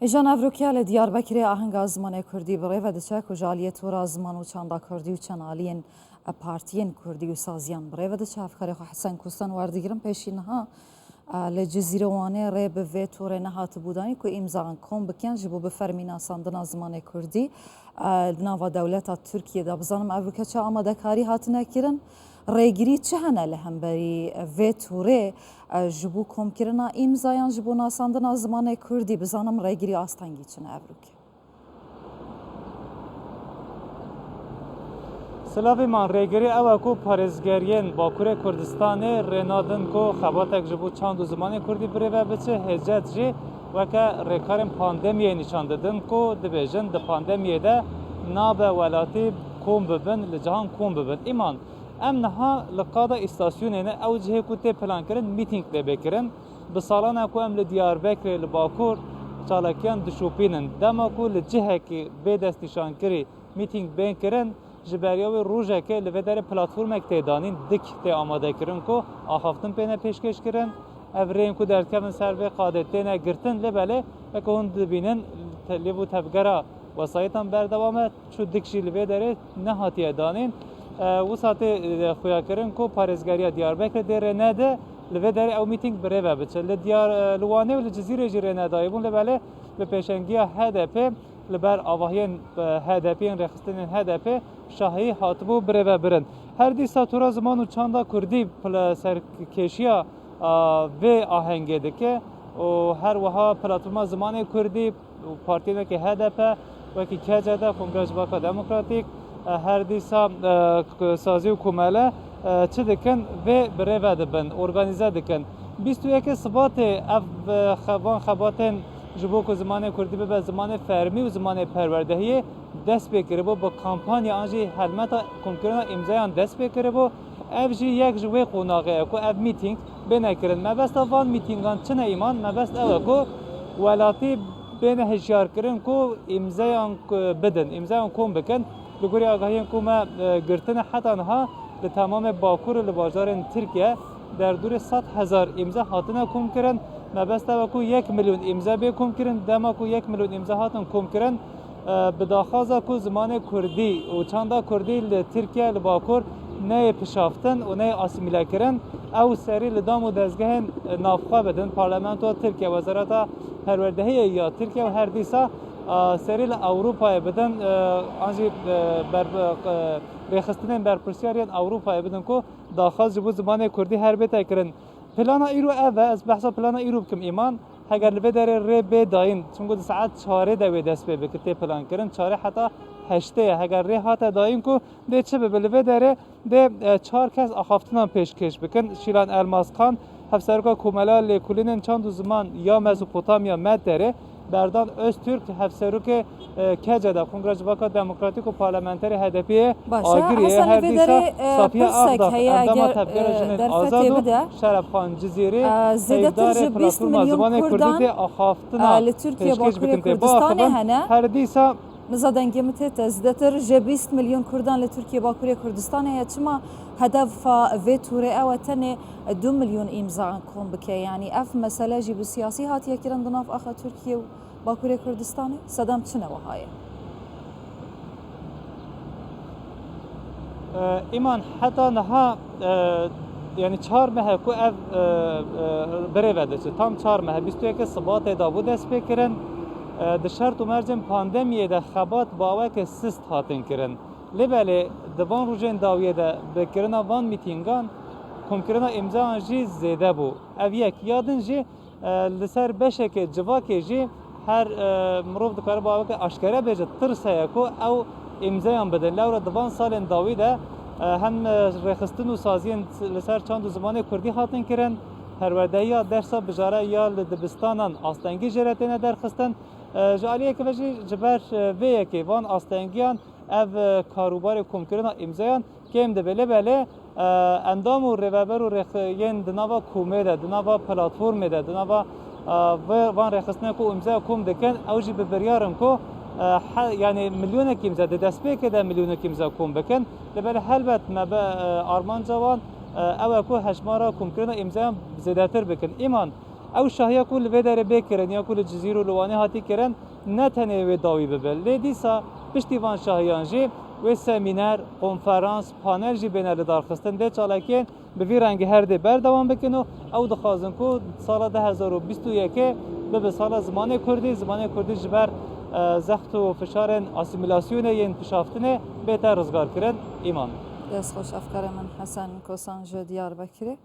ایجان افروکیال دیاربکری آهنگ زمان کردی برای و دچک و جالیت و زمان و چند کردی و چنالین پارتین کردی و سازیان برای و دچک افکاری خو حسن کوستان واردگیرم پیشینها لجزیره وانه ری به ویتور نهات بودانی که امضا کم بکن جبو به فرمینا ساندنا زمان کردی نوا دولت ترکیه دا بزنم افروکیا چه آماده کاری هات نکردن ریگری چه هنه لهم بری ویتوره جبو کم کرنا امضایان جبو ناساندنا زمان کردی بزنم ریگری آستانگی چنه افروکیا سلاوی من ریگری او کو پارزگرین باکور کردستان رنادن کو خباتک جبو چند زمان کردی بره و بچه هجت جی وکه ریکارم پاندمیه نشان دادن کو دبیجن د پاندمیه ده ناب ولاتی کوم ببن لجهان کوم ببن ایمان ام نها لقادا استاسیون نه او جهه کو ته پلان کرن میتینگ ده بکرن به سالانه کو ام لدیار بکر لباکور چالاکیان دشوپینن دما کو لجهه کی به دست نشان کری میتینگ بین کرن جبریاوی روزه که لودر پلتفرم اکتیدانین دک ته آماده کرن کو آخافتن پینه پیشکش کرن افرین کو درکمن سر به قادتینه گرتن لبله و که هند بینن لیبو تبگرا وسایتان بردوامه چو دکشی لودر نهاتیه دانین و ساعت خویا کرن کو پارزگاری دیاربکر در نده لودر او میتینگ بره و بچه لدیار لوانه و لجزیره جیره ندایبون لبله به پیشنگی HDP لبر آواهین HDP رخصتن HDP شاهی هاتبو بره و برن هر دی ساتورا زمان و چاندا کردی سرکشیا و آهنگه ده که و هر وها پلاتفرم زمان کردی پارتی که HDP و که کجاده کنگره باکا دموکراتیک هر دی سازی و کماله چه دکن و بره و دبن ارگانیزه دکن 21 سبات اف خباتن جبو که زمان کردی به زمان فرمی و زمان پروردهی دست بکره با کمپانی آنجی حلمت کنکرنا امضایان دست بکره با اف جی یک جوی قوناغه کو اف میتینگ بنکرن ما بس وان میتینگان چنه ایمان ما بس او کو ولاتی بین هشیار کرن کو امضایان بدن امضایان کوم بکن لگوری آگاهی کو ما گرتن حتی انها به تمام باکور لباجار ترکیه در دور 100,000 امضا هاتنه کوم کرن ما بس تا کو 1 میلیون امضا به کوم کرن دما کو 1 میلیون امضا هاتن کوم کرن به داخازا کو زمان کردی و چاندا کردی ترکیه لباکور نه پشافتن و نه اسیمیله کرن او سری لدام و دزگاه نافخوا بدن پارلمانت و ترکیه وزارت پروردهی یا ترکیه و هر دیسا سری اروپا بدن آنجی بر رخصتن بر پرسیاریان اروپا بدن کو داخاز جبو زمان کردی هر بیت کرن پلانا ایرو اوه از بحثا پلانا ایرو بکم ایمان اگر لبه داره ری به داین چون گفت ساعت 4 دوی دست به بکته پلان کردن 4 حتی 8 اگر ری هات داین کو ده چه به لبه داره ده 4 کس اخافتنا پیشکش بکن شیلان الماس خان هفسرکا کوملال کلینن چند زمان یا مزوپوتامیا مد داره بردان öztürk هفسروک کجدا کنگره باکا دموکراتیک و پارلمانتری HDP آگریه هر دیسا صافیه آقداق انداما تبگیر جنین آزاد و شرف خان جزیره زیدتر 20 میلیون کردان لترکیه باکوری کردستان هنه هر دیسا نزادنگی متت زیدتر 20 میلیون کردان لترکیه باکوری کردستان هیا چما هدف ویتوره او تنه 2 میلیون امضا کم بکه یعنی اف مسئله جیب سیاسی هاتیه کرن دناف اخا ترکیه و باکوری کردستان صدام چنه وهایه ایمان حتی نها یعنی 4 ماه کو اف بره وده tam 4 ماه 21 سبات دابو دست بکرن د شرط و مرجم پاندمیه ده خبات باوه که سست هاتن کرن لباله دوان روزن داویه ده بکرنا وان میتینگان کم کرنا امضا جی زیده بو او یک یادن جی لسر بشه که جوا که جی هر مروف دکاره باوه که اشکره بیجه ترسه کو او امضایان بدن لورا دوان سالن داوی ده هم رخصتن و سازین لسر چند زمان کردی هاتن کرن پرورده یا درسا بجاره یا لدبستانان آستنگی جراتینه درخستن جالیه که وجه جبر ویه که وان آستنگیان او کاروبار کمکرنا امضایان کم ده بله بله اندام و روابر و رخین دناوا کومه ده دناوا پلاتفورم ده دناوا وان رخصتنه کو امضا کم دکن اوجی ببریارن کو یعنی میلیون امضا ده دست به که ده میلیون امضا کم بکن لبله هلبت ما به آرمان جوان او کو هشمارا کمکرنا امضایان زیادتر بکن ایمان او شاهیا کو لوی در بکرن یا کو جزیره لوانه هاتی کرن نه تنه و داوی ببل لیدیسا پشتیوان شاهیان جی و سمینار کنفرانس پانل جی بین دارخستن ده چالاکین به وی رنگ هر ده بردوام بکنو او دخوازن کو سال 2021 به سال زمان کردی جبر زخت و فشار اسیمیلاسیون یا انکشافتن بهتر روزگار کردن ایمان دست خوش افکار من حسن کوسان جو دیار بکری